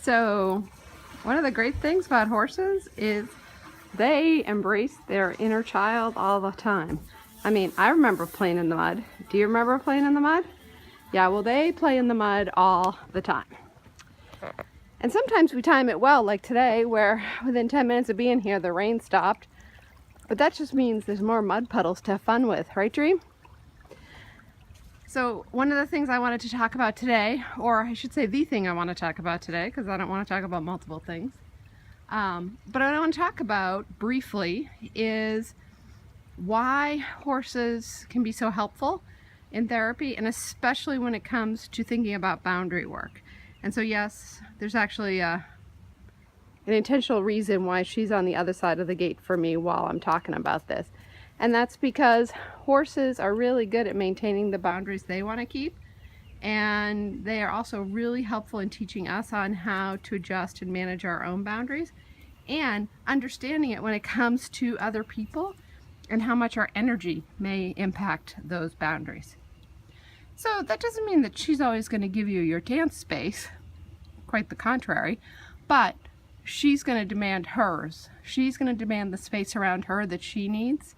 So one of the great things about horses is they embrace their inner child all the time. I mean, I remember playing in the mud. Do you remember playing in the mud? Yeah, well, they play in the mud all the time. And sometimes we time it well, like today, where within 10 minutes of being here, the rain stopped. But that just means there's more mud puddles to have fun with, right, Dream? So one of the things I wanted to talk about today, or I should say the thing I want to talk about today, because I don't want to talk about multiple things, but what I want to talk about briefly is why horses can be so helpful in therapy, and especially when it comes to thinking about boundary work. And so yes, there's actually an intentional reason why she's on the other side of the gate for me while I'm talking about this. And that's because horses are really good at maintaining the boundaries they want to keep. And they are also really helpful in teaching us on how to adjust and manage our own boundaries and understanding it when it comes to other people and how much our energy may impact those boundaries. So that doesn't mean that she's always going to give you your dance space, quite the contrary, but she's going to demand hers. She's going to demand the space around her that she needs,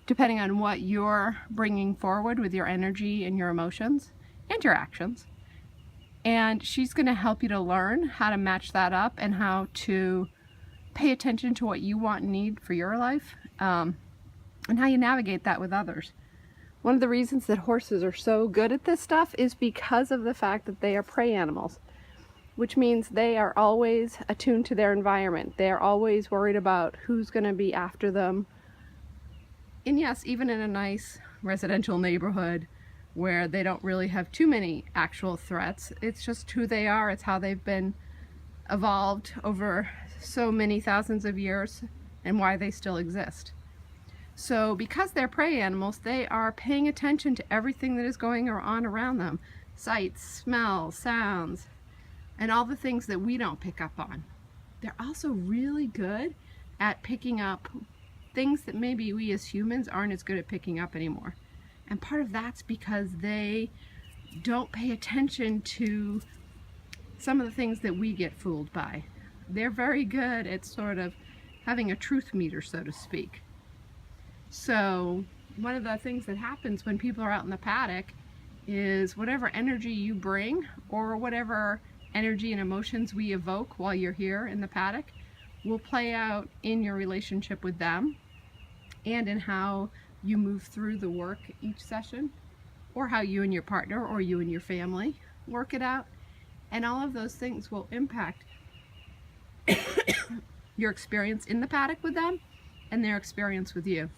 depending on what you're bringing forward with your energy and your emotions and your actions. And she's going to help you to learn how to match that up and how to pay attention to what you want and need for your life, and how you navigate that with others. One of the reasons that horses are so good at this stuff is because of the fact that they are prey animals, which means they are always attuned to their environment. They are always worried about who's going to be after them. And yes, even in a nice residential neighborhood where they don't really have too many actual threats, it's just who they are. It's how they've been evolved over so many thousands of years and why they still exist. So because they're prey animals, they are paying attention to everything that is going on around them. Sights, smells, sounds, and all the things that we don't pick up on. They're also really good at picking up things that maybe we as humans aren't as good at picking up anymore. And part of that's because they don't pay attention to some of the things that we get fooled by. They're very good at sort of having a truth meter, so to speak. So one of the things that happens when people are out in the paddock is whatever energy you bring, or whatever energy and emotions we evoke while you're here in the paddock, will play out in your relationship with them and in how you move through the work each session, or how you and your partner or you and your family work it out. And all of those things will impact your experience in the paddock with them and their experience with you.